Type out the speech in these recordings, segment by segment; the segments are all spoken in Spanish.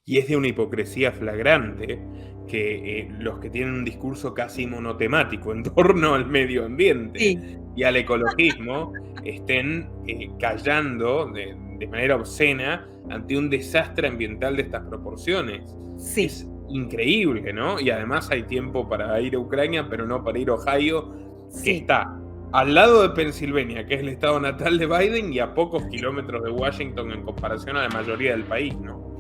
Y es de una hipocresía flagrante que los que tienen un discurso casi monotemático en torno al medio ambiente Sí, y al ecologismo estén callando de manera obscena ante un desastre ambiental de estas proporciones. sí. Es increíble, ¿no? Y además hay tiempo para ir a Ucrania, pero no para ir a Ohio, que Sí. está al lado de Pensilvania, que es el estado natal de Biden, y a pocos kilómetros de Washington en comparación a la mayoría del país, ¿no?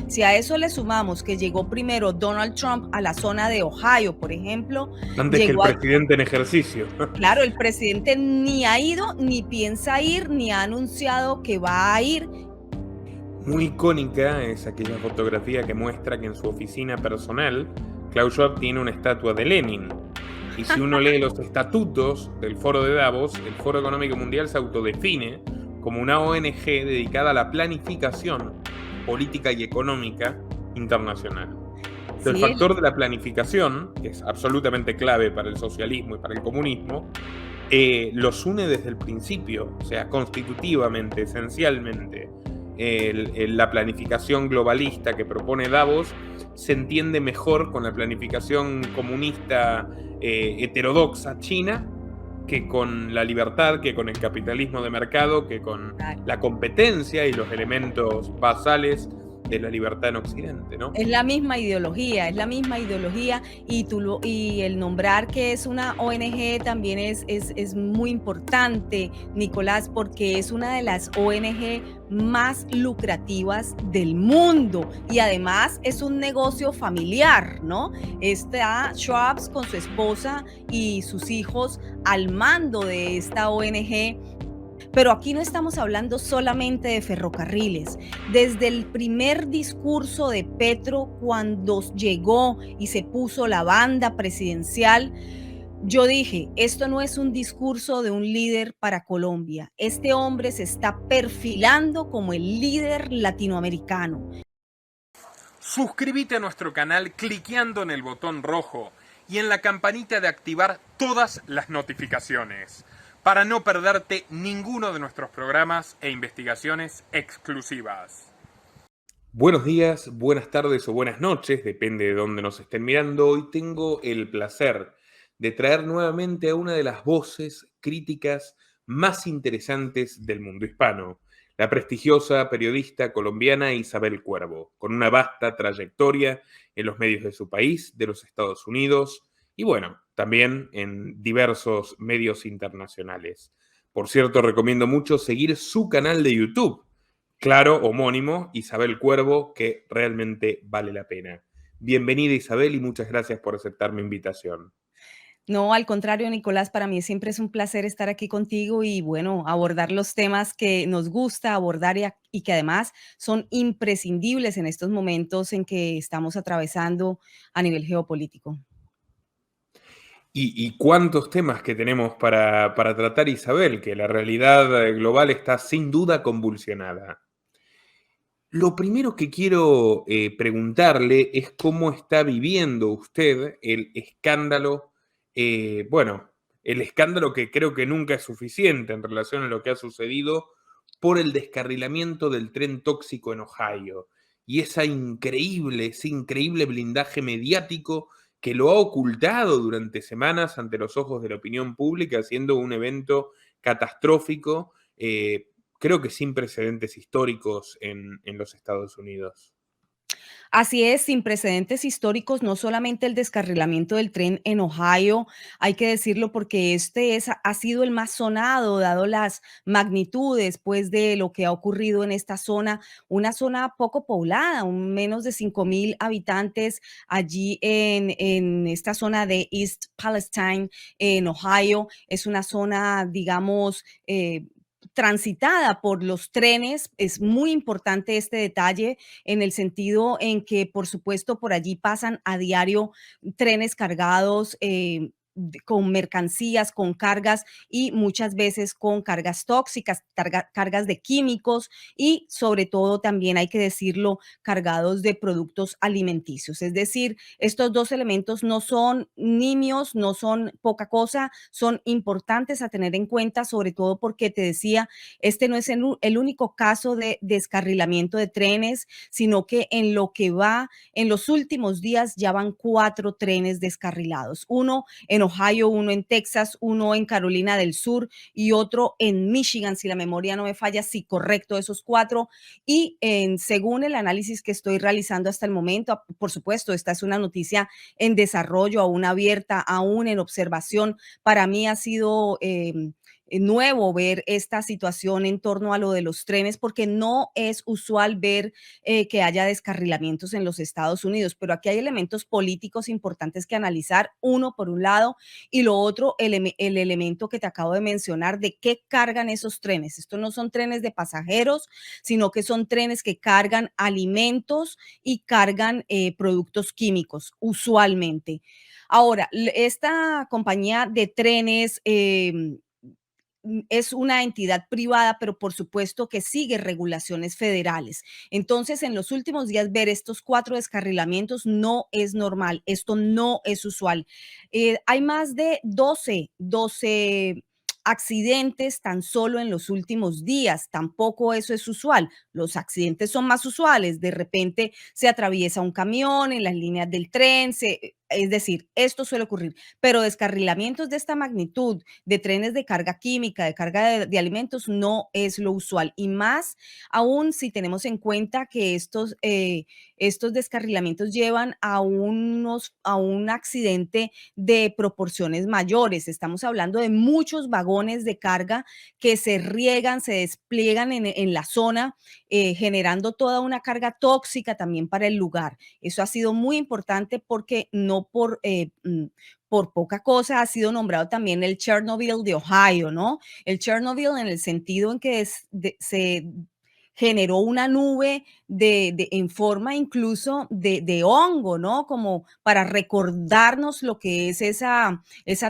Si a eso le sumamos que llegó primero Donald Trump a la zona de Ohio, por ejemplo, Antes que el llegó a presidente en ejercicio. claro, el presidente ni ha ido, ni piensa ir, ni ha anunciado que va a ir. Muy icónica es aquella fotografía que muestra que en su oficina personal Klaus Schwab tiene una estatua de Lenin. Y si uno lee los estatutos del Foro de Davos, el Foro Económico Mundial se autodefine como una ONG dedicada a la planificación política y económica internacional. El Sí, factor de la planificación, que es absolutamente clave para el socialismo y para el comunismo, los une desde el principio, o sea, constitutivamente, esencialmente. La planificación globalista que propone Davos se entiende mejor con la planificación comunista heterodoxa china que con la libertad, que con el capitalismo de mercado, que con la competencia y los elementos basales de la libertad en Occidente, ¿no? es la misma ideología y el nombrar que es una ONG también es muy importante, Nicolás, porque es una de las ONG más lucrativas del mundo y además es un negocio familiar, ¿no? Está Schwab con su esposa y sus hijos al mando de esta ONG. Pero aquí no estamos hablando solamente de ferrocarriles. Desde el primer discurso de Petro, cuando llegó y se puso la banda presidencial, yo dije, esto no es un discurso de un líder para Colombia. Este hombre se está perfilando como el líder latinoamericano. Suscríbete a nuestro canal cliqueando en el botón rojo y en la campanita de activar todas las notificaciones para no perderte ninguno de nuestros programas e investigaciones exclusivas. Buenos días, buenas tardes o buenas noches, depende de dónde nos estén mirando. Hoy tengo el placer de traer nuevamente a una de las voces críticas más interesantes del mundo hispano, la prestigiosa periodista colombiana Isabel Cuervo, con una vasta trayectoria en los medios de su país, de los Estados Unidos y bueno, también en diversos medios internacionales. Por cierto, recomiendo mucho seguir su canal de YouTube, claro, homónimo, Isabel Cuervo, que realmente vale la pena. Bienvenida Isabel y muchas gracias por aceptar mi invitación. No, al contrario, Nicolás, para mí siempre es un placer estar aquí contigo y bueno, abordar los temas que nos gusta abordar y que además son imprescindibles en estos momentos en que estamos atravesando a nivel geopolítico. Y cuántos temas que tenemos para tratar, Isabel, que la realidad global está sin duda convulsionada. Lo primero que quiero preguntarle es cómo está viviendo usted el escándalo, bueno, el escándalo que creo que nunca es suficiente en relación a lo que ha sucedido por el descarrilamiento del tren tóxico en Ohio y ese increíble blindaje mediático que lo ha ocultado durante semanas ante los ojos de la opinión pública, siendo un evento catastrófico, creo que sin precedentes históricos en los Estados Unidos. Así es, sin precedentes históricos, no solamente el descarrilamiento del tren en Ohio, hay que decirlo porque ha sido el más sonado, dado las magnitudes, pues, de lo que ha ocurrido en esta zona, una zona poco poblada, menos de 5,000 habitantes allí en esta zona de East Palestine, en Ohio. Es una zona, digamos, transitada por los trenes. Es muy importante este detalle en el sentido en que, por supuesto, por allí pasan a diario trenes cargados con mercancías, con cargas y muchas veces con cargas tóxicas, cargas de químicos y sobre todo también hay que decirlo, cargados de productos alimenticios. Es decir, estos dos elementos no son nimios, no son poca cosa, son importantes a tener en cuenta, sobre todo porque te decía, este no es el único caso de descarrilamiento de trenes, sino que en lo que va, en los últimos días ya van 4 trenes descarrilados. Uno en Ohio, uno en Texas, uno en Carolina del Sur y otro en Michigan, si la memoria no me falla, sí, correcto, esos 4. Y según el análisis que estoy realizando hasta el momento, por supuesto, esta es una noticia en desarrollo, aún abierta, aún en observación. Para mí ha sido nuevo ver esta situación en torno a lo de los trenes, porque no es usual ver que haya descarrilamientos en los Estados Unidos, pero aquí hay elementos políticos importantes que analizar, uno por un lado, y lo otro, el elemento que te acabo de mencionar de qué cargan esos trenes. Estos no son trenes de pasajeros, sino que son trenes que cargan alimentos y cargan productos químicos, usualmente. Ahora, esta compañía de trenes es una entidad privada, pero por supuesto que sigue regulaciones federales. Entonces, en los últimos días, ver estos 4 descarrilamientos no es normal, esto no es usual. Hay más de 12 accidentes tan solo en los últimos días, tampoco eso es usual. Los accidentes son más usuales, de repente se atraviesa un camión en las líneas del tren, es decir, esto suele ocurrir, pero descarrilamientos de esta magnitud, de trenes de carga química, de carga de alimentos, no es lo usual. Y más aún si tenemos en cuenta que estos descarrilamientos llevan a un accidente de proporciones mayores. Estamos hablando de muchos vagones de carga que se riegan, se despliegan en la zona, generando toda una carga tóxica también para el lugar. Eso ha sido muy importante porque no por poca cosa ha sido nombrado también el Chernobyl de Ohio, ¿no? El Chernobyl en el sentido en que se generó una nube en forma incluso de hongo, ¿no? Como para recordarnos lo que es esa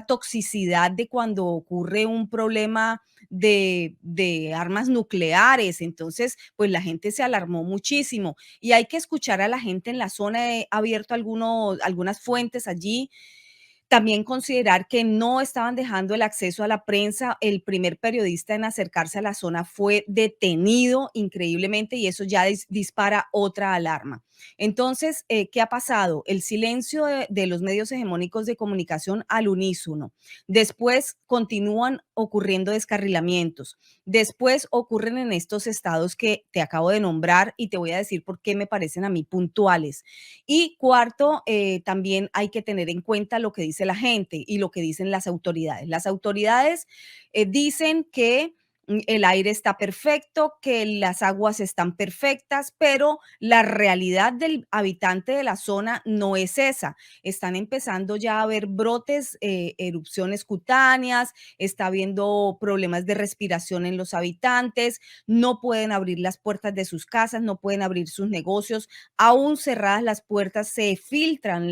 toxicidad de cuando ocurre un problema de armas nucleares. Entonces, pues la gente se alarmó muchísimo y hay que escuchar a la gente en la zona. He abierto algunas fuentes allí, también considerar que no estaban dejando el acceso a la prensa. El primer periodista en acercarse a la zona fue detenido increíblemente y eso ya dispara otra alarma. Entonces, ¿qué ha pasado? El silencio de los medios hegemónicos de comunicación al unísono. Después continúan ocurriendo descarrilamientos. Después ocurren en estos estados que te acabo de nombrar y te voy a decir por qué me parecen a mí puntuales. Y cuarto, también hay que tener en cuenta lo que dice la gente y lo que dicen las autoridades. Las autoridades dicen que el aire está perfecto, que las aguas están perfectas, pero la realidad del habitante de la zona no es esa. Están empezando ya a haber brotes, erupciones cutáneas, está habiendo problemas de respiración en los habitantes, no pueden abrir las puertas de sus casas, no pueden abrir sus negocios, aún cerradas las puertas se filtran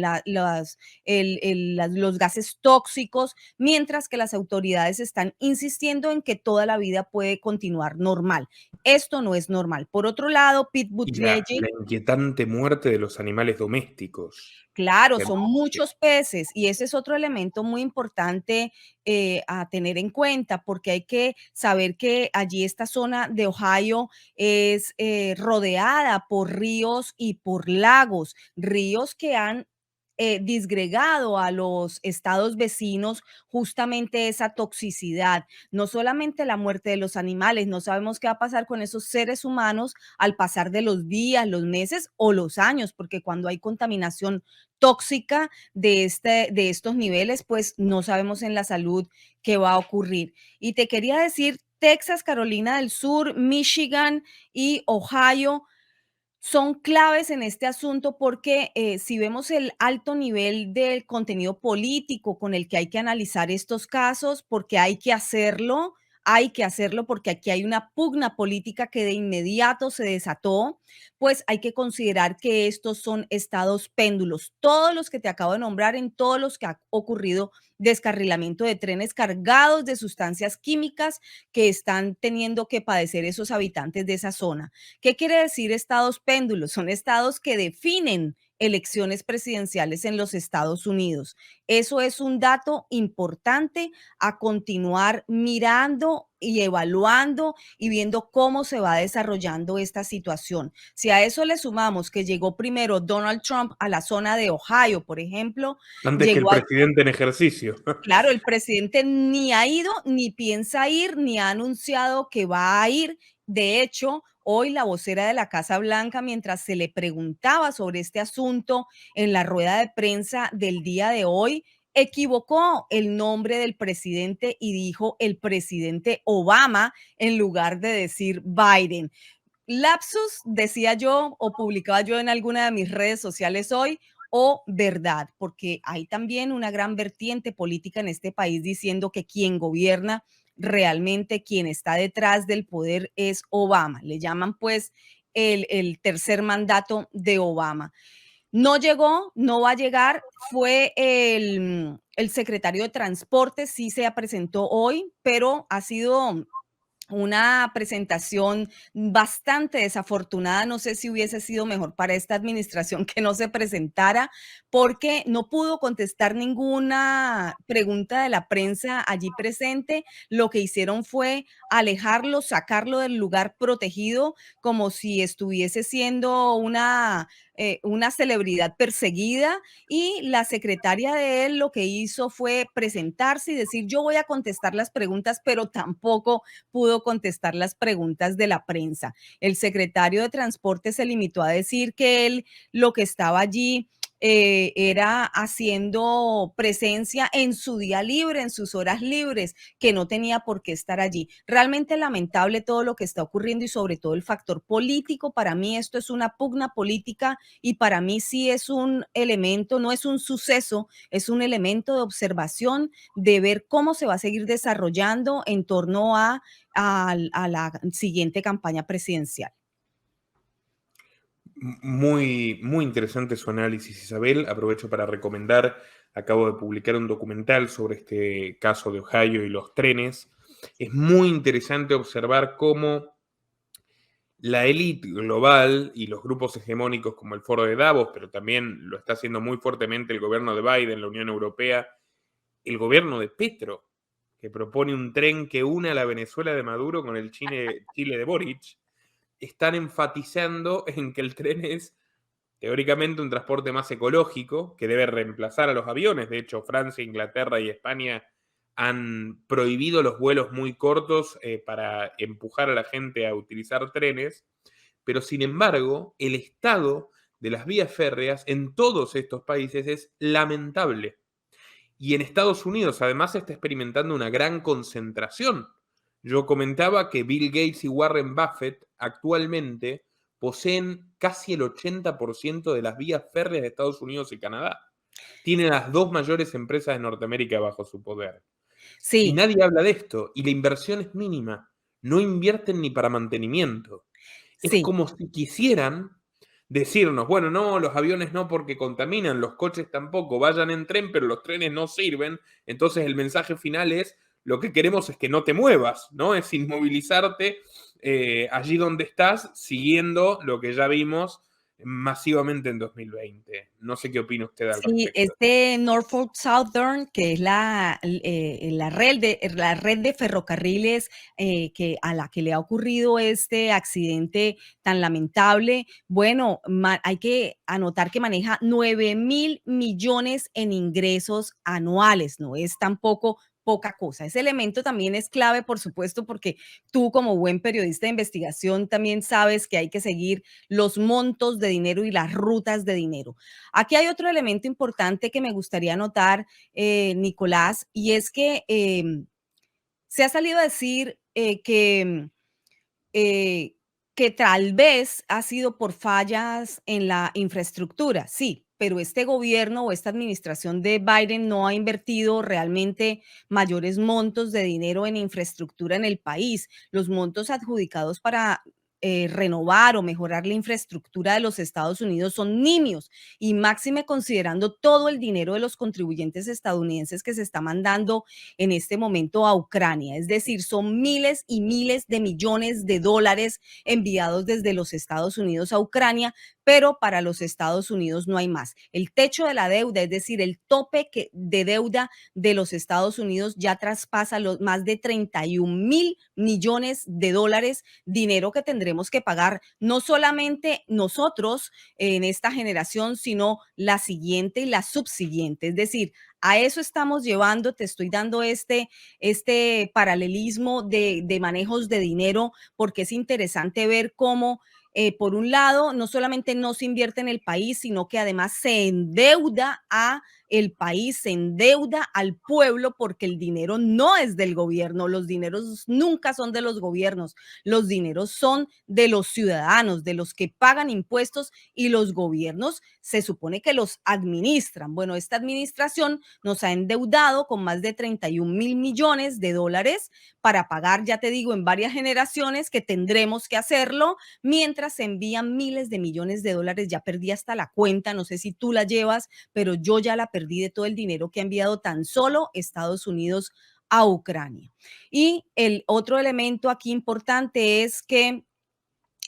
los gases tóxicos, mientras que las autoridades están insistiendo en que toda la vida puede continuar normal. Esto no es normal. Por otro lado, Pete Y Buttigieg, la inquietante muerte de los animales domésticos. claro, Que son muchos peces y ese es otro elemento muy importante a tener en cuenta porque hay que saber que allí esta zona de Ohio es rodeada por ríos y por lagos, ríos que han disgregado a los estados vecinos justamente esa toxicidad, no solamente la muerte de los animales, no sabemos qué va a pasar con esos seres humanos al pasar de los días, los meses o los años, porque cuando hay contaminación tóxica de estos niveles, pues no sabemos en la salud qué va a ocurrir. Y te quería decir, Texas, Carolina del Sur, Michigan y Ohio son claves en este asunto porque si vemos el alto nivel del contenido político con el que hay que analizar estos casos, porque hay que hacerlo porque aquí hay una pugna política que de inmediato se desató, pues hay que considerar que estos son estados péndulos, todos los que te acabo de nombrar en todos los que ha ocurrido descarrilamiento de trenes cargados de sustancias químicas que están teniendo que padecer esos habitantes de esa zona. ¿Qué quiere decir estados péndulos? Son estados que definen elecciones presidenciales en los Estados Unidos. Eso es un dato importante a continuar mirando y evaluando y viendo cómo se va desarrollando esta situación. Si a eso le sumamos que llegó primero Donald Trump a la zona de Ohio, por ejemplo, Antes que el llegó a, presidente en ejercicio. claro, el presidente ni ha ido, ni piensa ir, ni ha anunciado que va a ir. De hecho, hoy la vocera de la Casa Blanca, mientras se le preguntaba sobre este asunto en la rueda de prensa del día de hoy, equivocó el nombre del presidente y dijo el presidente Obama en lugar de decir Biden. Lapsus, decía yo o publicaba yo en alguna de mis redes sociales hoy, o verdad, porque hay también una gran vertiente política en este país diciendo que quien gobierna realmente, quien está detrás del poder es Obama. Le llaman pues el tercer mandato de Obama. No llegó, no va a llegar, fue el secretario de Transporte, sí se presentó hoy, pero ha sido una presentación bastante desafortunada. No sé si hubiese sido mejor para esta administración que no se presentara, porque no pudo contestar ninguna pregunta de la prensa allí presente. Lo que hicieron fue alejarlo, sacarlo del lugar protegido, como si estuviese siendo una celebridad perseguida, y la secretaria de él lo que hizo fue presentarse y decir, yo voy a contestar las preguntas, pero tampoco pudo contestar las preguntas de la prensa. El secretario de Transporte se limitó a decir que él lo que estaba allí era haciendo presencia en su día libre, en sus horas libres, que no tenía por qué estar allí. Realmente lamentable todo lo que está ocurriendo y sobre todo el factor político. Para mí esto es una pugna política y para mí sí es un elemento, no es un suceso, es un elemento de observación, de ver cómo se va a seguir desarrollando en torno a la siguiente campaña presidencial. Muy, muy interesante su análisis, Isabel. Aprovecho para recomendar, acabo de publicar un documental sobre este caso de Ohio y los trenes. Es muy interesante observar cómo la élite global y los grupos hegemónicos como el Foro de Davos, pero también lo está haciendo muy fuertemente el gobierno de Biden, la Unión Europea, el gobierno de Petro, que propone un tren que une a la Venezuela de Maduro con el Chile de Boric, están enfatizando en que el tren es teóricamente un transporte más ecológico, que debe reemplazar a los aviones. De hecho, Francia, Inglaterra y España han prohibido los vuelos muy cortos para empujar a la gente a utilizar trenes, pero sin embargo, el estado de las vías férreas en todos estos países es lamentable. Y en Estados Unidos además se está experimentando una gran concentración. Yo comentaba que Bill Gates y Warren Buffett actualmente poseen casi el 80% de las vías férreas de Estados Unidos y Canadá. Tienen las dos mayores empresas de Norteamérica bajo su poder. Y Sí, nadie habla de esto. Y la inversión es mínima. No invierten ni para mantenimiento. Es sí. como si quisieran decirnos, bueno, no, los aviones no porque contaminan, los coches tampoco, vayan en tren, pero los trenes no sirven. Entonces el mensaje final es, lo que queremos es que no te muevas, ¿no? Es inmovilizarte allí donde estás, siguiendo lo que ya vimos masivamente en 2020. No sé qué opina usted al Sí, respecto. este Norfolk Southern, que es la red de ferrocarriles a la que le ha ocurrido este accidente tan lamentable, bueno, hay que anotar que maneja 9.000 millones en ingresos anuales, no es tampoco poca cosa. Ese elemento también es clave, por supuesto, porque tú como buen periodista de investigación también sabes que hay que seguir los montos de dinero y las rutas de dinero. Aquí hay otro elemento importante que me gustaría anotar, Nicolás, y es que se ha salido a decir eh, que tal vez ha sido por fallas en la infraestructura, sí, pero este gobierno o esta administración de Biden no ha invertido realmente mayores montos de dinero en infraestructura en el país. Los montos adjudicados para renovar o mejorar la infraestructura de los Estados Unidos son nimios, y máxime considerando todo el dinero de los contribuyentes estadounidenses que se está mandando en este momento a Ucrania. Es decir, son miles y miles de millones de dólares enviados desde los Estados Unidos a Ucrania, pero para los Estados Unidos no hay más. El techo de la deuda, es decir, el tope de deuda de los Estados Unidos ya traspasa los más de 31.000 millones de dólares, dinero que tendremos que pagar no solamente nosotros en esta generación, sino la siguiente y la subsiguiente. Es decir, a eso estamos llevando. Te estoy dando este paralelismo de manejos de dinero, porque es interesante ver cómo por un lado, no solamente no se invierte en el país, sino que además se endeuda a el país, se endeuda al pueblo, porque el dinero no es del gobierno, los dineros nunca son de los gobiernos, los dineros son de los ciudadanos, de los que pagan impuestos, y los gobiernos se supone que los administran. Bueno, esta administración nos ha endeudado con más de 31.000 millones de dólares para pagar, ya te digo, en varias generaciones que tendremos que hacerlo, mientras se envían miles de millones de dólares. Ya perdí hasta la cuenta, no sé si tú la llevas, pero yo ya la perdí de todo el dinero que ha enviado tan solo Estados Unidos a Ucrania. Y el otro elemento aquí importante es que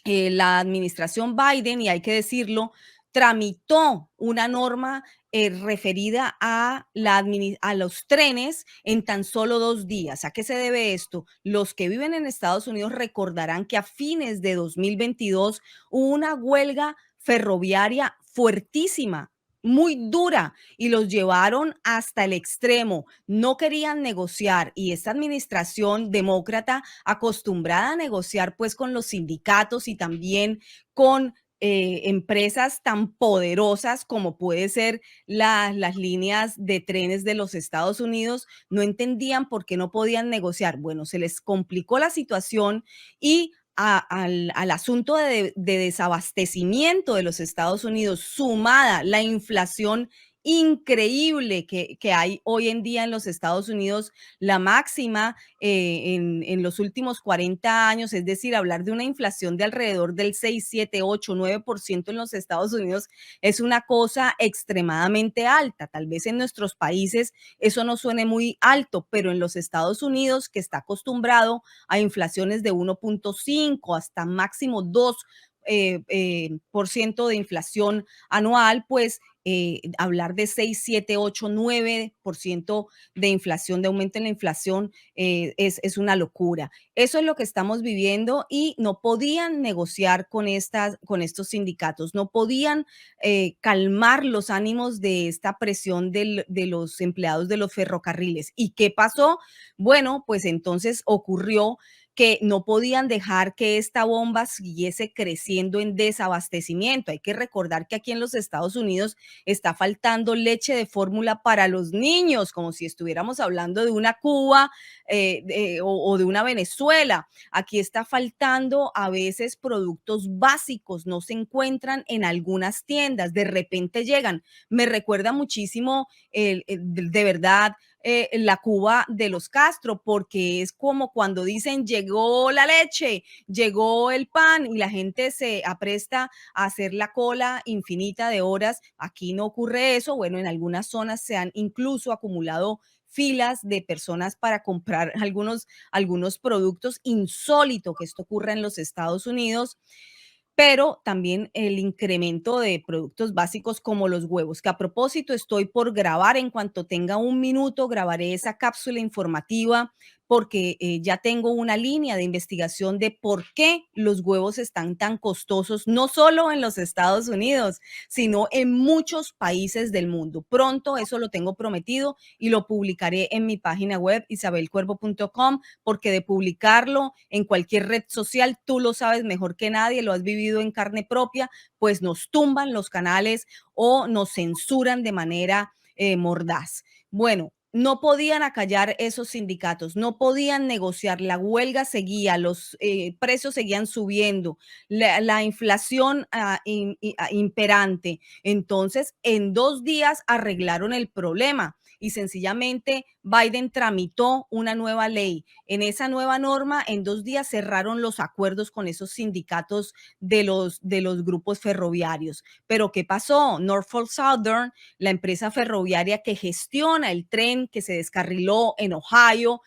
la administración Biden, y hay que decirlo, tramitó una norma referida a los trenes en tan solo 2 días. ¿A qué se debe esto? Los que viven en Estados Unidos recordarán que a fines de 2022 hubo una huelga ferroviaria fuertísima, muy dura, y los llevaron hasta el extremo. No querían negociar, y esta administración demócrata, acostumbrada a negociar pues con los sindicatos y también con empresas tan poderosas como puede ser las líneas de trenes de los Estados Unidos, no entendían por qué no podían negociar. Bueno, se les complicó la situación, y al asunto de desabastecimiento de los Estados Unidos, sumada la inflación increíble que hay hoy en día en los Estados Unidos, la máxima en los últimos 40 años, es decir, hablar de una inflación de alrededor del 6, 7, 8, 9% en los Estados Unidos es una cosa extremadamente alta. Tal vez en nuestros países eso no suene muy alto, pero en los Estados Unidos, que está acostumbrado a inflaciones de 1.5 hasta máximo 2 por ciento de inflación anual, pues hablar de 6, 7, 8, 9% de inflación, de aumento en la inflación, es una locura. Eso es lo que estamos viviendo, y no podían negociar con estos sindicatos, no podían calmar los ánimos de esta presión de los empleados de los ferrocarriles. ¿Y qué pasó? Bueno, pues entonces ocurrió que no podían dejar que esta bomba siguiese creciendo en desabastecimiento. Hay que recordar que aquí en los Estados Unidos está faltando leche de fórmula para los niños, como si estuviéramos hablando de una Cuba o de una Venezuela. Aquí está faltando a veces productos básicos, no se encuentran en algunas tiendas, de repente llegan. Me recuerda muchísimo, de verdad, la Cuba de los Castro, porque es como cuando dicen llegó la leche, llegó el pan, y la gente se apresta a hacer la cola infinita de horas. Aquí no ocurre eso. Bueno, en algunas zonas se han incluso acumulado filas de personas para comprar algunos productos. Insólito que esto ocurra en los Estados Unidos. Pero también el incremento de productos básicos como los huevos, que a propósito estoy por grabar. En cuanto tenga un minuto, grabaré esa cápsula informativa, porque ya tengo una línea de investigación de por qué los huevos están tan costosos, no solo en los Estados Unidos, sino en muchos países del mundo. Pronto eso lo tengo prometido, y lo publicaré en mi página web isabelcuervo.com, porque de publicarlo en cualquier red social, tú lo sabes mejor que nadie, lo has vivido en carne propia, pues nos tumban los canales o nos censuran de manera mordaz. Bueno, no podían acallar esos sindicatos, no podían negociar, la huelga seguía, los precios seguían subiendo, la inflación imperante. Entonces, en 2 días arreglaron el problema. y sencillamente Biden tramitó una nueva ley. En esa nueva norma, en 2 días cerraron los acuerdos con esos sindicatos de los grupos ferroviarios. Pero ¿qué pasó? Norfolk Southern, la empresa ferroviaria que gestiona el tren que se descarriló en Ohio,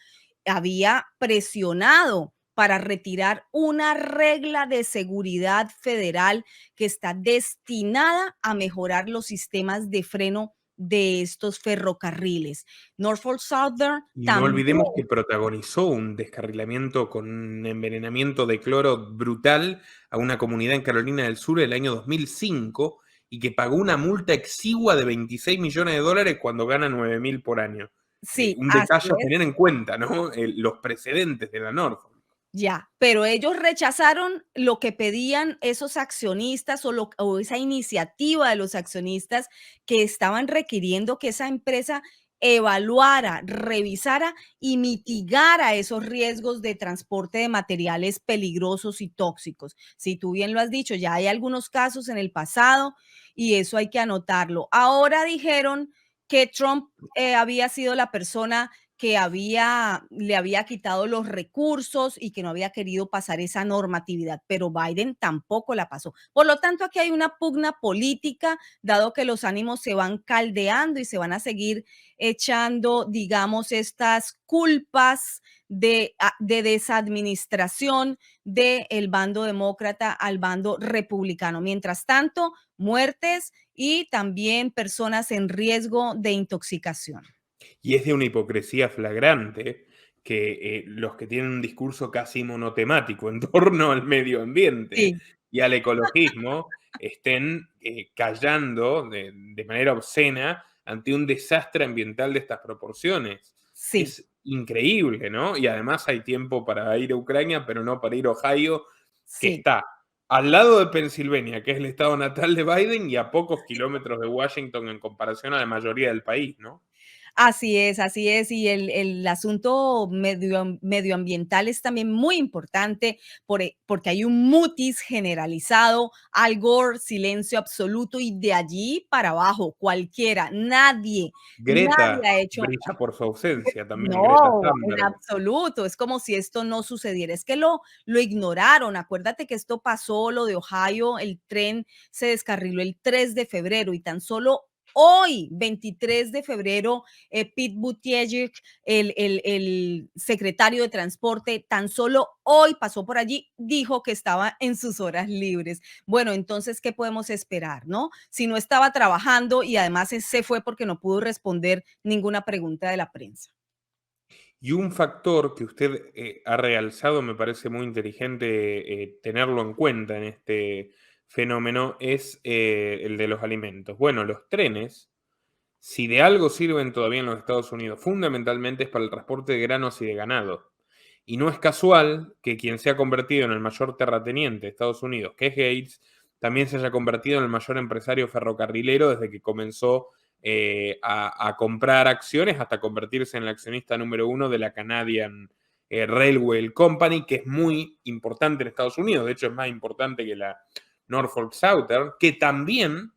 había presionado para retirar una regla de seguridad federal que está destinada a mejorar los sistemas de freno de estos ferrocarriles. Norfolk Southern Y no también. olvidemos que protagonizó un descarrilamiento con un envenenamiento de cloro brutal a una comunidad en Carolina del Sur el año 2005 y que pagó una multa exigua de 26 millones de dólares cuando gana 9.000 por año. Sí, Un así detalle a es. tener en cuenta, ¿no? Los precedentes de la Norfolk. Ya, pero ellos rechazaron lo que pedían esos accionistas o esa iniciativa de los accionistas que estaban requiriendo que esa empresa evaluara, revisara y mitigara esos riesgos de transporte de materiales peligrosos y tóxicos. Si tú bien lo has dicho, ya hay algunos casos en el pasado y eso hay que anotarlo. Ahora dijeron que Trump había sido la persona que le había quitado los recursos y que no había querido pasar esa normatividad, pero Biden tampoco la pasó. Por lo tanto, aquí hay una pugna política, dado que los ánimos se van caldeando y se van a seguir echando, digamos, estas culpas de desadministración del bando demócrata al bando republicano. Mientras tanto, muertes y también personas en riesgo de intoxicación. Y es de una hipocresía flagrante que los que tienen un discurso casi monotemático en torno al medio ambiente Sí, y al ecologismo estén callando de manera obscena ante un desastre ambiental de estas proporciones. sí. Es increíble, ¿no? Y además hay tiempo para ir a Ucrania, pero no para ir a Ohio, que Sí, está al lado de Pensilvania, que es el estado natal de Biden, y a pocos kilómetros de Washington en comparación a la mayoría del país, ¿no? así es. Y el asunto medioambiental es también muy importante porque hay un mutis generalizado, Al Gore, silencio absoluto y de allí para abajo, cualquiera, nadie Greta ha hecho. brilla por su ausencia también, Greta No, en Thunberg. absoluto, es como si esto no sucediera, es que lo ignoraron, acuérdate que esto pasó, lo de Ohio, el tren se descarriló el 3 de febrero y tan solo hoy, 23 de febrero, Pete Buttigieg, el secretario de transporte, tan solo hoy pasó por allí, dijo que estaba en sus horas libres. Bueno, entonces, ¿qué podemos esperar, no? Si no estaba trabajando y además se fue porque no pudo responder ninguna pregunta de la prensa. Y un factor que usted ha realzado, me parece muy inteligente tenerlo en cuenta en este fenómeno, es el de los alimentos. Bueno, los trenes, si de algo sirven todavía en los Estados Unidos, fundamentalmente es para el transporte de granos y de ganado. Y no es casual que quien se ha convertido en el mayor terrateniente de Estados Unidos, que es Gates, también se haya convertido en el mayor empresario ferrocarrilero desde que comenzó a comprar acciones hasta convertirse en el accionista número uno de la Canadian Railway Company, que es muy importante en Estados Unidos. De hecho, es más importante que la Norfolk Southern, que también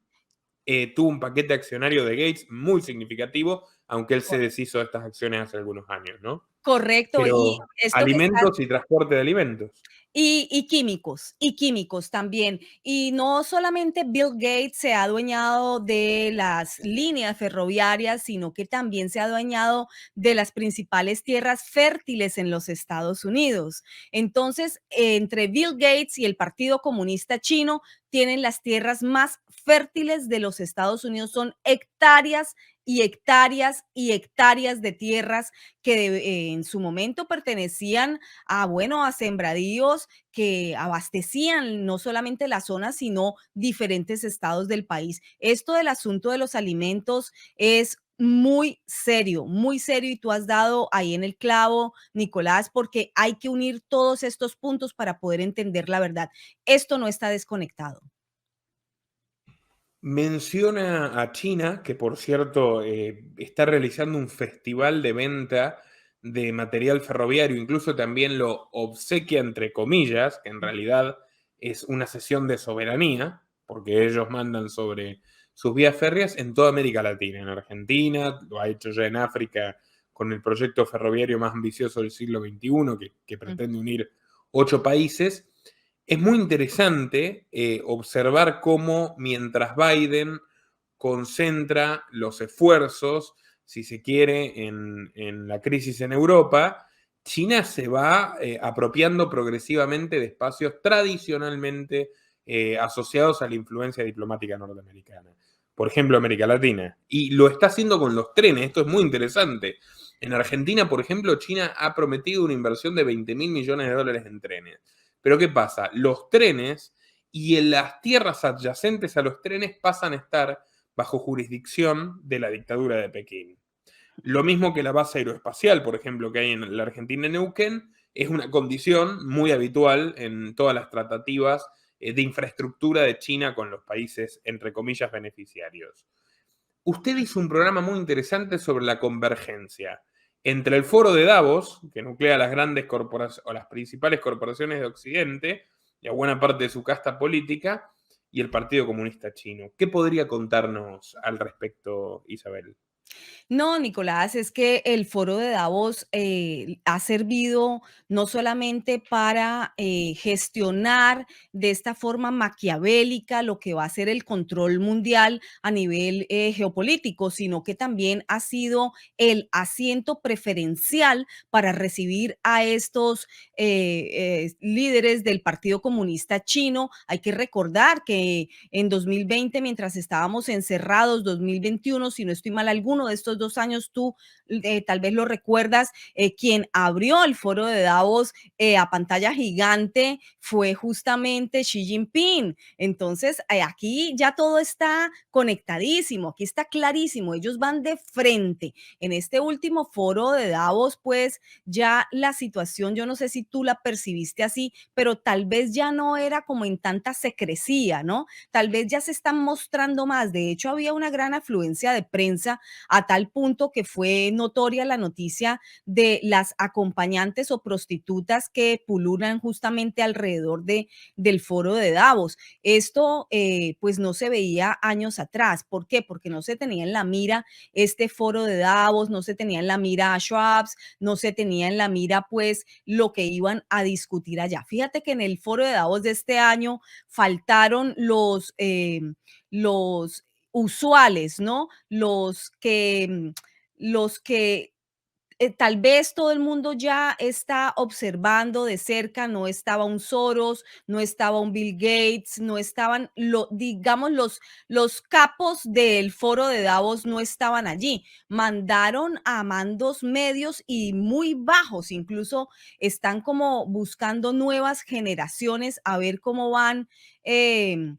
tuvo un paquete accionario de Gates muy significativo, aunque él se deshizo de estas acciones hace algunos años, ¿no? Correcto, y Pero esto que está alimentos y transporte de alimentos. y químicos también. Y no solamente Bill Gates se ha adueñado de las líneas ferroviarias, sino que también se ha adueñado de las principales tierras fértiles en los Estados Unidos. Entonces, entre Bill Gates y el Partido Comunista Chino, tienen las tierras más fértiles de los Estados Unidos. Son hectáreas y hectáreas y hectáreas de tierras que en su momento pertenecían bueno, a sembradíos que abastecían no solamente la zona, sino diferentes estados del país. Esto del asunto de los alimentos es muy serio y tú has dado ahí en el clavo, Nicolás, porque hay que unir todos estos puntos para poder entender la verdad. Esto no está desconectado. Menciona a China, que por cierto está realizando un festival de venta de material ferroviario, incluso también lo obsequia entre comillas, que en realidad es una cesión de soberanía, porque ellos mandan sus vías férreas en toda América Latina, en Argentina, lo ha hecho ya en África con el proyecto ferroviario más ambicioso del siglo XXI, que pretende unir 8 países. Es muy interesante observar cómo mientras Biden concentra los esfuerzos, si se quiere, en la crisis en Europa, China se va apropiando progresivamente de espacios tradicionalmente asociados a la influencia diplomática norteamericana. Por ejemplo, América Latina. Y lo está haciendo con los trenes. Esto es muy interesante. En Argentina, por ejemplo, China ha prometido una inversión de 20.000 millones de dólares en trenes. Pero ¿qué pasa? Los trenes y en las tierras adyacentes a los trenes pasan a estar bajo jurisdicción de la dictadura de Pekín. Lo mismo que la base aeroespacial, por ejemplo, que hay en la Argentina, en Neuquén, es una condición muy habitual en todas las tratativas de infraestructura de China con los países, entre comillas, beneficiarios. Usted hizo un programa muy interesante sobre la convergencia entre el foro de Davos, que nuclea a las grandes corporaciones o las principales corporaciones de Occidente y a buena parte de su casta política, y el Partido Comunista Chino. ¿Qué podría contarnos al respecto, Isabel? No, Nicolás, es que el foro de Davos ha servido no solamente para gestionar de esta forma maquiavélica lo que va a ser el control mundial a nivel geopolítico, sino que también ha sido el asiento preferencial para recibir a estos líderes del Partido Comunista Chino. Hay que recordar que en 2020, mientras estábamos encerrados, 2021, si no estoy mal, alguno de estos 2 años, tú tal vez lo recuerdas, quien abrió el foro de Davos a pantalla gigante fue justamente Xi Jinping. Entonces, aquí ya todo está conectadísimo, aquí está clarísimo, ellos van de frente. En este último foro de Davos, pues ya la situación, yo no sé si tú la percibiste así, pero tal vez ya no era como en tanta secrecía, ¿no? Tal vez ya se están mostrando más. De hecho, había una gran afluencia de prensa a tal punto que fue notoria la noticia de las acompañantes o prostitutas que pululan justamente alrededor del foro de Davos. Esto pues no se veía años atrás. ¿Por qué? Porque no se tenía en la mira este foro de Davos, no se tenía en la mira a Schwab, no se tenía en la mira pues lo que iban a discutir allá. Fíjate que en el foro de Davos de este año faltaron los usuales, ¿no? Los que tal vez todo el mundo ya está observando de cerca, no estaba un Soros, no estaba un Bill Gates, no estaban, digamos, los capos del foro de Davos no estaban allí. Mandaron a mandos medios y muy bajos, incluso están como buscando nuevas generaciones a ver eh,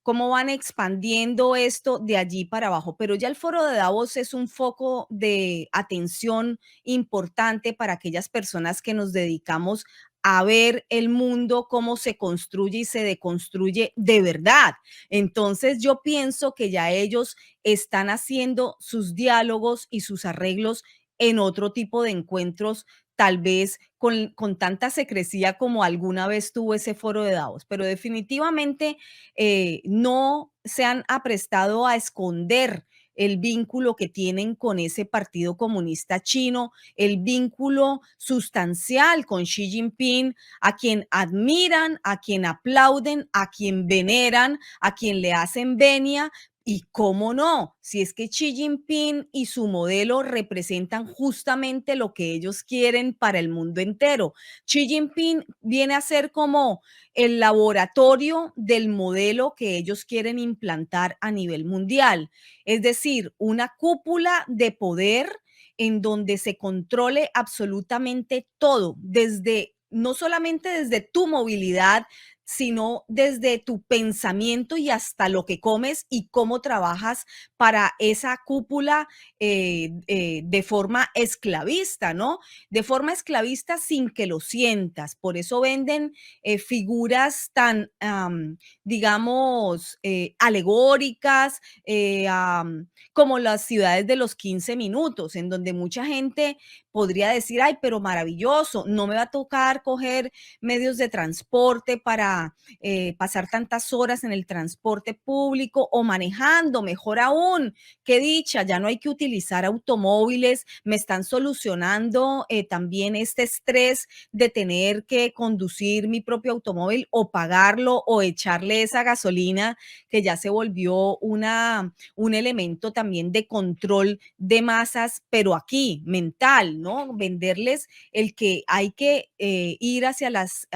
cómo van expandiendo esto de allí para abajo. Pero ya el foro de Davos es un foco de atención importante para aquellas personas que nos dedicamos a ver el mundo, cómo se construye y se deconstruye de verdad. Entonces yo pienso que ya ellos están haciendo sus diálogos y sus arreglos en otro tipo de encuentros, tal vez con tanta secrecía como alguna vez tuvo ese foro de Davos, pero definitivamente no se han aprestado a esconder el vínculo que tienen con ese Partido Comunista Chino, el vínculo sustancial con Xi Jinping, a quien admiran, a quien aplauden, a quien veneran, a quien le hacen venia. Y cómo no, si es que Xi Jinping y su modelo representan justamente lo que ellos quieren para el mundo entero. Xi Jinping viene a ser como el laboratorio del modelo que ellos quieren implantar a nivel mundial. Es decir, una cúpula de poder en donde se controle absolutamente todo, desde no solamente desde tu movilidad, sino desde tu pensamiento y hasta lo que comes y cómo trabajas para esa cúpula de forma esclavista, ¿no? De forma esclavista sin que lo sientas. Por eso venden figuras tan, digamos, alegóricas, como las ciudades de los 15 minutos, en donde mucha gente podría decir, ay, pero maravilloso, no me va a tocar coger medios de transporte para para pasar tantas horas en el transporte público o manejando, mejor aún, qué dicha, ya no hay que utilizar automóviles, me están solucionando también este estrés de tener que conducir mi propio automóvil o pagarlo o echarle esa gasolina que ya se volvió un elemento también de control de masas, pero aquí, mental, ¿no? Venderles el que hay que ir hacia las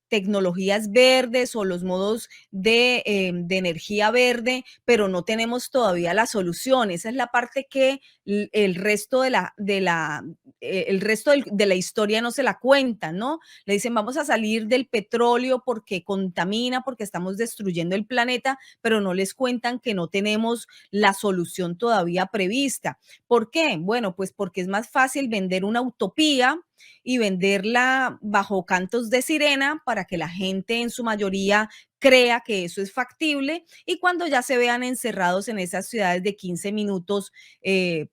tecnologías verdes o los modos de energía verde, pero no tenemos todavía la solución. Esa es la parte que el resto el resto de la historia no se la cuentan, ¿no? Le dicen, vamos a salir del petróleo porque contamina, porque estamos destruyendo el planeta, pero no les cuentan que no tenemos la solución todavía prevista. ¿Por qué? Bueno, pues porque es más fácil vender una utopía y venderla bajo cantos de sirena para que la gente en su mayoría crea que eso es factible y cuando ya se vean encerrados en esas ciudades de 15 minutos que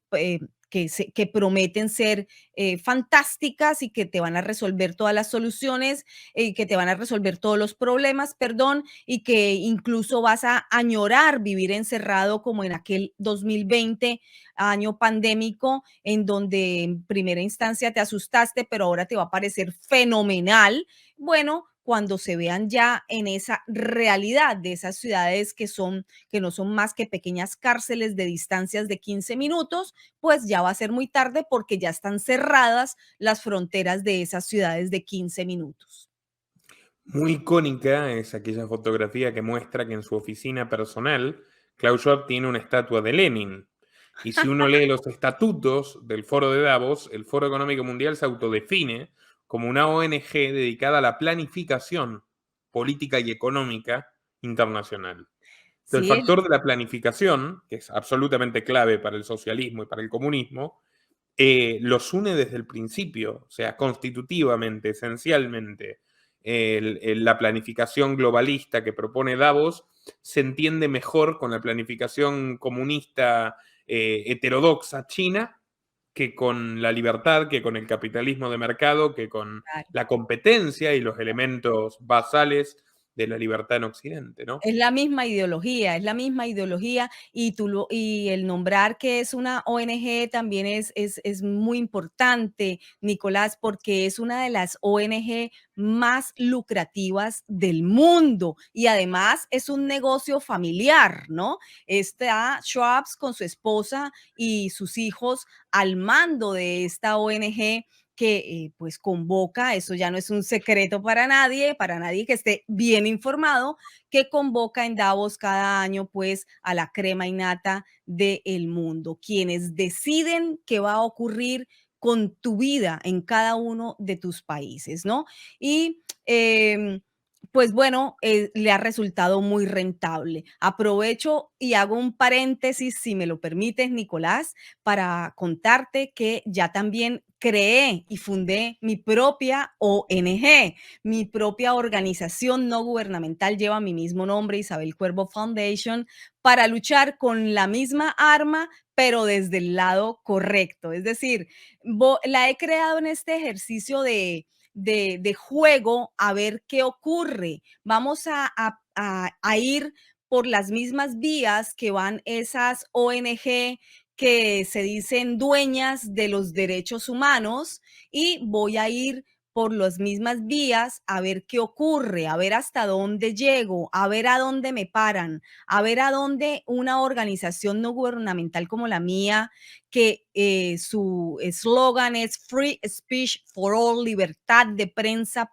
prometen ser fantásticas y que te van a resolver todas las soluciones y que te van a resolver todos los problemas, perdón, y que incluso vas a añorar vivir encerrado como en aquel 2020, año pandémico, en donde en primera instancia te asustaste, pero ahora te va a parecer fenomenal. Bueno, cuando se vean ya en esa realidad de esas ciudades que no son más que pequeñas cárceles de distancias de 15 minutos, pues ya va a ser muy tarde porque ya están cerradas las fronteras de esas ciudades de 15 minutos. Muy icónica es aquella fotografía que muestra que en su oficina personal, Klaus Schwab tiene una estatua de Lenin. Y si uno lee los estatutos del Foro de Davos, el Foro Económico Mundial se autodefine como una ONG dedicada a la planificación política y económica internacional. El Sí, factor de la planificación, que es absolutamente clave para el socialismo y para el comunismo, los une desde el principio, o sea, constitutivamente, esencialmente. La planificación globalista que propone Davos se entiende mejor con la planificación comunista heterodoxa china que con la libertad, que con el capitalismo de mercado, que con claro. la competencia y los elementos basales de la libertad en Occidente, ¿no? Es la misma ideología y, y el nombrar que es una ONG también es muy importante, Nicolás, porque es una de las ONG más lucrativas del mundo y además es un negocio familiar, ¿no? Está Schwabs con su esposa y sus hijos al mando de esta ONG que pues convoca, eso ya no es un secreto para nadie que esté bien informado, que convoca en Davos cada año pues a la crema innata del mundo, quienes deciden qué va a ocurrir con tu vida en cada uno de tus países, ¿no? Y pues bueno, le ha resultado muy rentable. Aprovecho y hago un paréntesis, si me lo permites, Nicolás, para contarte que ya también creé y fundé mi propia ONG, mi propia organización no gubernamental, lleva mi mismo nombre, Isabel Cuervo Foundation, para luchar con la misma arma, pero desde el lado correcto. Es decir, la he creado en este ejercicio de juego a ver qué ocurre. Vamos a ir por las mismas vías que van esas ONG que se dicen dueñas de los derechos humanos y voy a ir por las mismas vías a ver qué ocurre, a ver hasta dónde llego, a ver a dónde me paran, a ver a dónde una organización no gubernamental como la mía, que su eslogan es Free Speech for All, libertad de prensa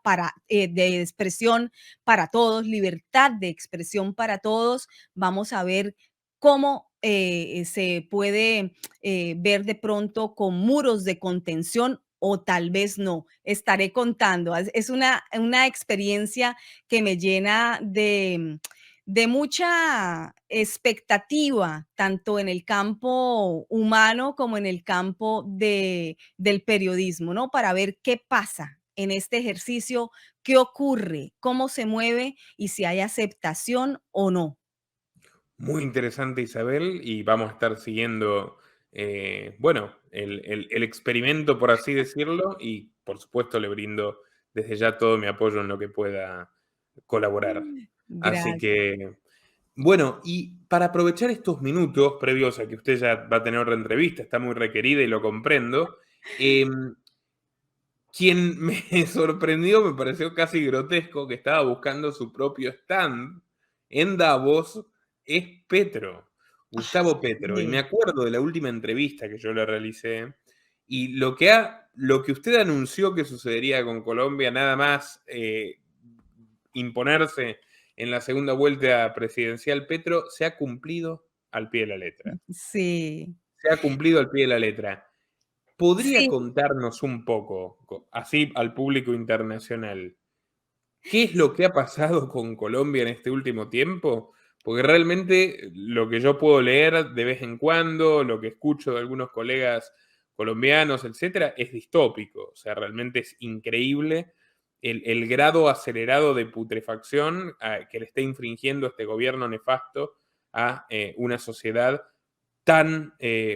de expresión para todos, libertad de expresión para todos. Vamos a ver cómo se puede ver de pronto con muros de contención o tal vez no. Estaré contando. Es una experiencia que me llena de mucha expectativa, tanto en el campo humano como en el campo del periodismo, ¿no? Para ver qué pasa en este ejercicio, qué ocurre, cómo se mueve y si hay aceptación o no. Muy interesante, Isabel, y vamos a estar siguiendo, bueno, el experimento, por así decirlo, y por supuesto le brindo desde ya todo mi apoyo en lo que pueda colaborar. Así Gracias. que, bueno, y para aprovechar estos minutos previos a que usted ya va a tener otra entrevista, está muy requerida y lo comprendo, quien me sorprendió, me pareció casi grotesco, que estaba buscando su propio stand en Davos, es Petro, Gustavo Petro. Y me Sí. acuerdo de la última entrevista que yo le realicé, y lo que usted anunció que sucedería con Colombia, nada más imponerse en la segunda vuelta presidencial, Petro, se ha cumplido al pie de la letra. Sí. Se ha cumplido al pie de la letra. ¿Podría Sí, contarnos un poco, así al público internacional, qué es lo que ha pasado con Colombia en este último tiempo? Porque realmente lo que yo puedo leer de vez en cuando, lo que escucho de algunos colegas colombianos, etcétera, es distópico. O sea, realmente es increíble el grado acelerado de putrefacción que le está infringiendo este gobierno nefasto a una sociedad tan,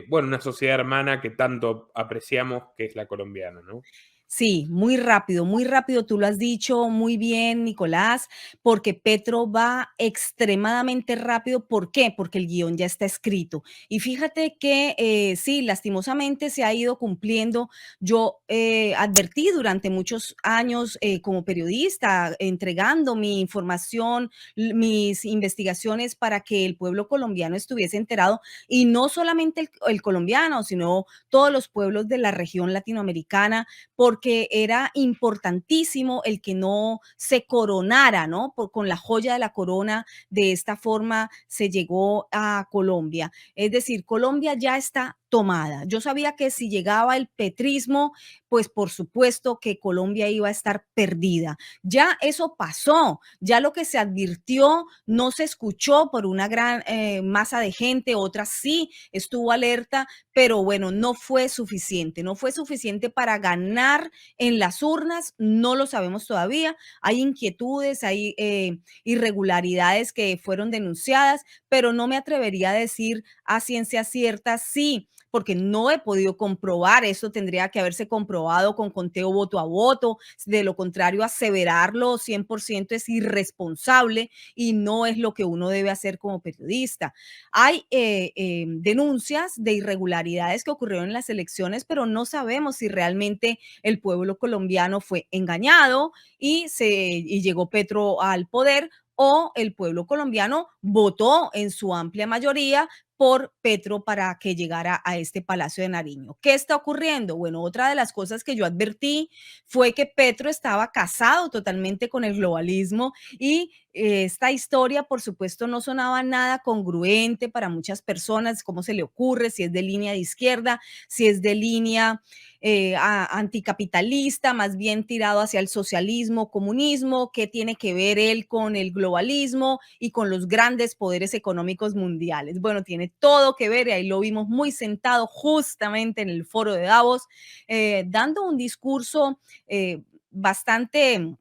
bueno, una sociedad hermana que tanto apreciamos que es la colombiana, ¿no? sí, muy rápido, tú lo has dicho muy bien, Nicolás, porque Petro va extremadamente rápido. ¿Por qué? Porque el guión ya está escrito. Y fíjate que sí, lastimosamente se ha ido cumpliendo. Yo advertí durante muchos años como periodista, entregando mi información, mis investigaciones para que el pueblo colombiano estuviese enterado, y no solamente el colombiano, sino todos los pueblos de la región latinoamericana, porque era importantísimo el que no se coronara, ¿no? Con la joya de la corona, de esta forma se llegó a Colombia. Es decir, Colombia ya está tomada. Yo sabía que si llegaba el petrismo, pues por supuesto que Colombia iba a estar perdida. Ya eso pasó, ya lo que se advirtió no se escuchó por una gran masa de gente, otras sí estuvo alerta, pero bueno, no fue suficiente para ganar en las urnas, no lo sabemos todavía, hay inquietudes, hay irregularidades que fueron denunciadas, pero no me atrevería a decir a ciencia cierta sí, porque no he podido comprobar, eso tendría que haberse comprobado con conteo voto a voto, de lo contrario aseverarlo 100% es irresponsable y no es lo que uno debe hacer como periodista. Hay denuncias de irregularidades que ocurrieron en las elecciones, pero no sabemos si realmente el pueblo colombiano fue engañado y llegó Petro al poder, o el pueblo colombiano votó en su amplia mayoría por Petro para que llegara a este Palacio de Nariño. ¿Qué está ocurriendo? Bueno, otra de las cosas que yo advertí fue que Petro estaba casado totalmente con el globalismo, y esta historia, por supuesto, no sonaba nada congruente para muchas personas. ¿Cómo se le ocurre? Si es de línea de izquierda, si es de línea anticapitalista, más bien tirado hacia el socialismo, comunismo. ¿Qué tiene que ver él con el globalismo y con los grandes poderes económicos mundiales? Bueno, tiene todo que ver, y ahí lo vimos muy sentado justamente en el foro de Davos, dando un discurso bastante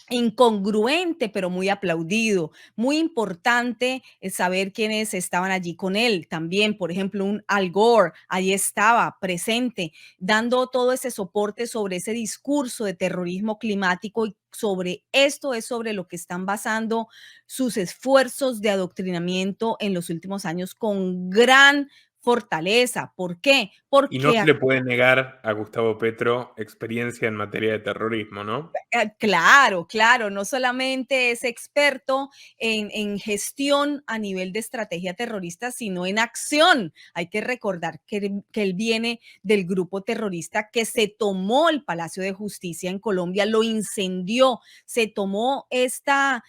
incongruente, pero muy aplaudido. Muy importante saber quiénes estaban allí con él. También, por ejemplo, un Al Gore, ahí estaba presente, dando todo ese soporte sobre ese discurso de terrorismo climático, y sobre esto es sobre lo que están basando sus esfuerzos de adoctrinamiento en los últimos años con gran fortaleza. ¿Por qué? Y no Porque se le puede negar a Gustavo Petro experiencia en materia de terrorismo, ¿no? claro, claro, no solamente es experto en gestión a nivel de estrategia terrorista, sino en acción. Hay que recordar que él viene del grupo terrorista que se tomó el Palacio de Justicia en Colombia, lo incendió, se tomó esta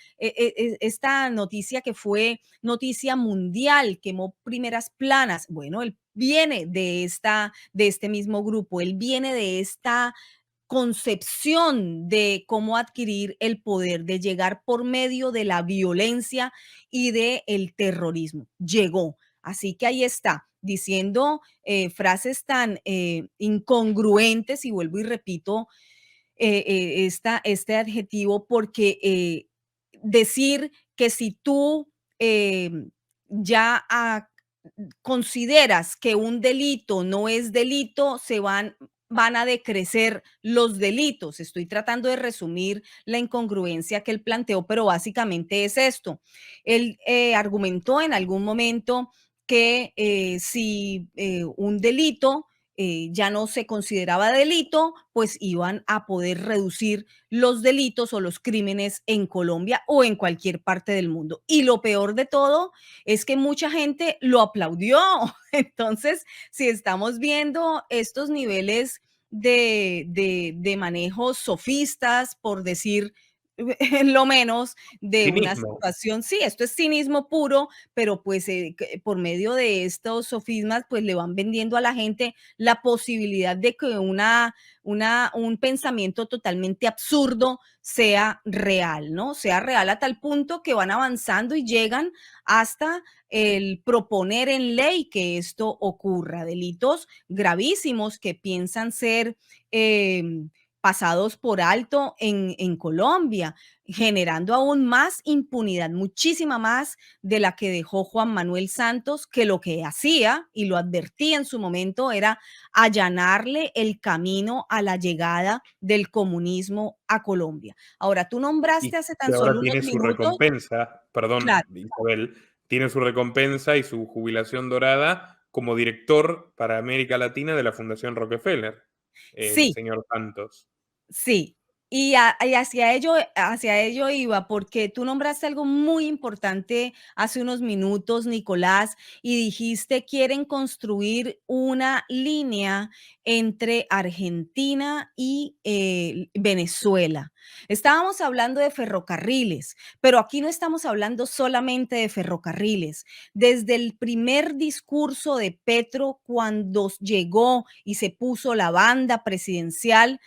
noticia que fue noticia mundial, quemó primeras planas. Bueno, él viene de este mismo grupo, él viene de esta concepción de cómo adquirir el poder, de llegar por medio de la violencia y del el terrorismo. Llegó. Así que ahí está, diciendo frases tan incongruentes, y vuelvo y repito este adjetivo, porque decir que si tú eh, ya consideras que un delito no es delito, se van van a decrecer los delitos. Estoy tratando de resumir la incongruencia que él planteó, pero básicamente es esto. Él argumentó en algún momento que si un delito ya no se consideraba delito, pues iban a poder reducir los delitos o los crímenes en Colombia o en cualquier parte del mundo. Y lo peor de todo es que mucha gente lo aplaudió. Entonces, si estamos viendo estos niveles de manejos sofistas, por decir lo menos, de una Cinismo. situación, sí, esto es cinismo puro, pero pues por medio de estos sofismas, pues le van vendiendo a la gente la posibilidad de que un pensamiento totalmente absurdo sea real, ¿no? Sea real a tal punto que van avanzando y llegan hasta el proponer en ley que esto ocurra, delitos gravísimos que piensan ser pasados por alto en Colombia, generando aún más impunidad, muchísima más de la que dejó Juan Manuel Santos, que lo que hacía, y lo advertí en su momento, era allanarle el camino a la llegada del comunismo a Colombia. Ahora, tú Y nombraste hace que tan ahora solo unos tiene su minutos, recompensa, perdón, claro, Isabel, tiene su recompensa y su jubilación dorada como director para América Latina de la Fundación Rockefeller, el sí, señor Santos. sí, y hacia ello iba, porque tú nombraste algo muy importante hace unos minutos, Nicolás, y dijiste, quieren construir una línea entre Argentina y Venezuela. Estábamos hablando de ferrocarriles, pero aquí no estamos hablando solamente de ferrocarriles. Desde el primer discurso de Petro, cuando llegó y se puso la banda presidencial,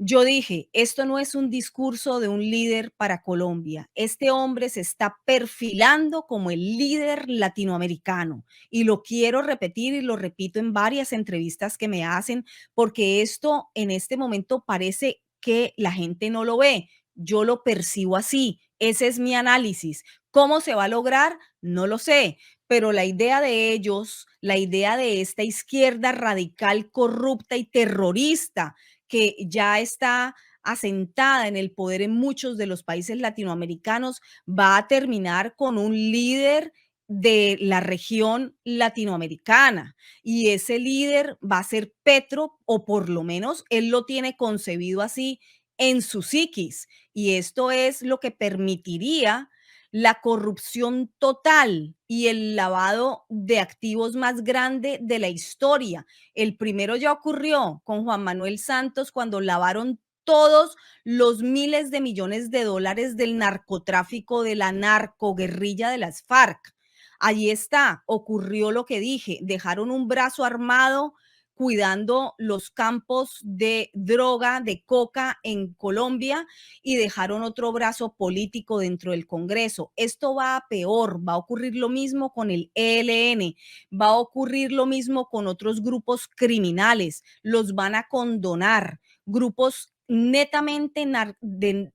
yo dije, esto no es un discurso de un líder para Colombia. Este hombre se está perfilando como el líder latinoamericano. Y lo quiero repetir y lo repito en varias entrevistas que me hacen, porque esto en este momento parece que la gente no lo ve. Yo lo percibo así. Ese es mi análisis. ¿Cómo se va a lograr? No lo sé. Pero la idea de ellos, la idea de esta izquierda radical, corrupta y terrorista, que ya está asentada en el poder en muchos de los países latinoamericanos, va a terminar con un líder de la región latinoamericana. Y ese líder va a ser Petro, o por lo menos él lo tiene concebido así en su psiquis. Y esto es lo que permitiría la corrupción total y el lavado de activos más grande de la historia. El primero ya ocurrió con Juan Manuel Santos cuando lavaron todos los miles de millones de dólares del narcotráfico de la narcoguerrilla de las FARC. Allí está, ocurrió lo que dije, dejaron un brazo armado cuidando los campos de droga, de coca en Colombia, y dejaron otro brazo político dentro del Congreso. Esto va a peor, va a ocurrir lo mismo con el ELN, va a ocurrir lo mismo con otros grupos criminales, los van a condonar, grupos netamente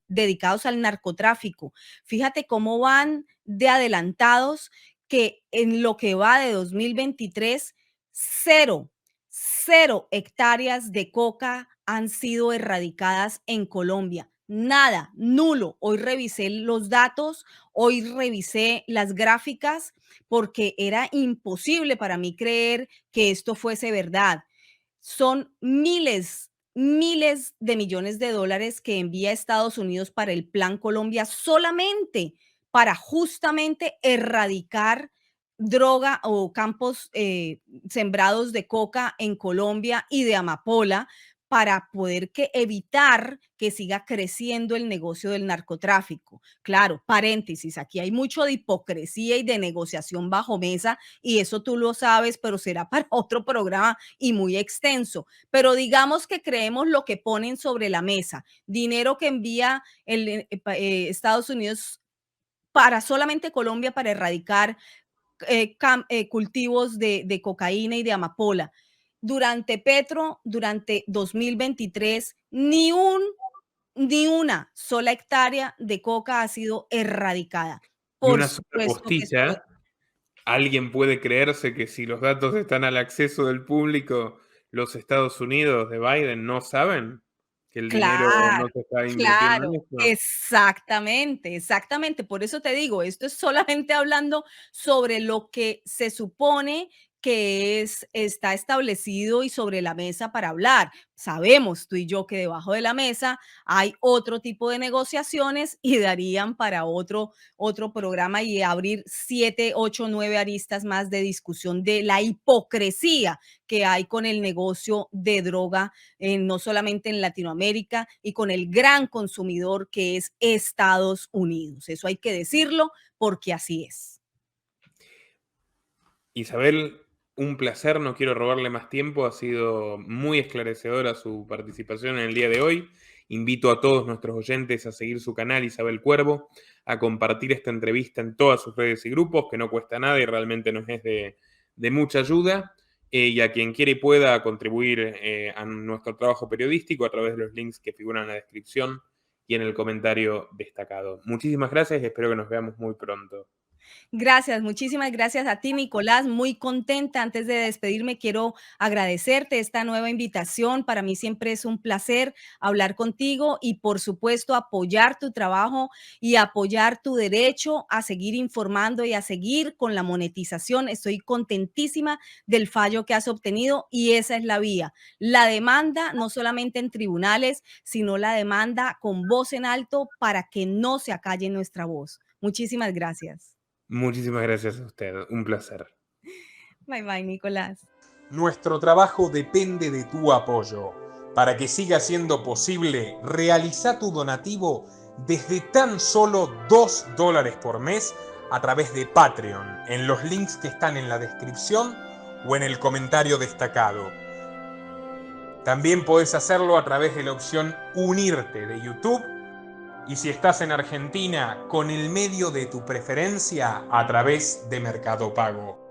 dedicados al narcotráfico. Fíjate cómo van de adelantados, que en lo que va de 2023, cero, cero hectáreas de coca han sido erradicadas en Colombia. Nada, nulo. Hoy revisé los datos, hoy revisé las gráficas, porque era imposible para mí creer que esto fuese verdad. Son miles, miles de millones de dólares que envía Estados Unidos para el Plan Colombia, solamente para justamente erradicar droga o campos sembrados de coca en Colombia y de amapola, para poder evitar que siga creciendo el negocio del narcotráfico. Claro, paréntesis, aquí hay mucho de hipocresía y de negociación bajo mesa, y eso tú lo sabes, pero será para otro programa y muy extenso. Pero digamos que creemos lo que ponen sobre la mesa: dinero que envía Estados Unidos para solamente Colombia, para erradicar cultivos de cocaína y de amapola. Durante Petro, durante 2023, ni una sola hectárea de coca ha sido erradicada. Y Por una sola supuesto que esto postilla, alguien puede creerse que si los datos están al acceso del público, los Estados Unidos de Biden no saben que el dinero no Claro, se está invirtiendo en claro, eso. exactamente, exactamente. Por eso te digo, esto es solamente hablando sobre lo que se supone que está establecido y sobre la mesa para hablar. Sabemos tú y yo que debajo de la mesa hay otro tipo de negociaciones y darían para otro programa y abrir 7, 8, 9 aristas más de discusión de la hipocresía que hay con el negocio de droga no solamente en Latinoamérica y con el gran consumidor que es Estados Unidos. Eso hay que decirlo porque así es. Isabel, un placer, no quiero robarle más tiempo, ha sido muy esclarecedora su participación en el día de hoy. Invito a todos nuestros oyentes a seguir su canal Isabel Cuervo, a compartir esta entrevista en todas sus redes y grupos, que no cuesta nada y realmente nos es de mucha ayuda. Y a quien quiera y pueda contribuir a nuestro trabajo periodístico a través de los links que figuran en la descripción y en el comentario destacado. Muchísimas gracias y espero que nos veamos muy pronto. Gracias, muchísimas gracias a ti, Nicolás. Muy contenta. Antes de despedirme, quiero agradecerte esta nueva invitación. Para mí siempre es un placer hablar contigo y, por supuesto, apoyar tu trabajo y apoyar tu derecho a seguir informando y a seguir con la monetización. Estoy contentísima del fallo que has obtenido y esa es la vía. La demanda, no solamente en tribunales, sino la demanda con voz en alto para que no se acalle nuestra voz. Muchísimas gracias. Muchísimas gracias a usted, un placer. Bye bye, Nicolás. Nuestro trabajo depende de tu apoyo. Para que siga siendo posible, realiza tu donativo desde tan solo $2 por mes a través de Patreon, en los links que están en la descripción o en el comentario destacado. También podés hacerlo a través de la opción Unirte de YouTube y si estás en Argentina, con el medio de tu preferencia a través de Mercado Pago.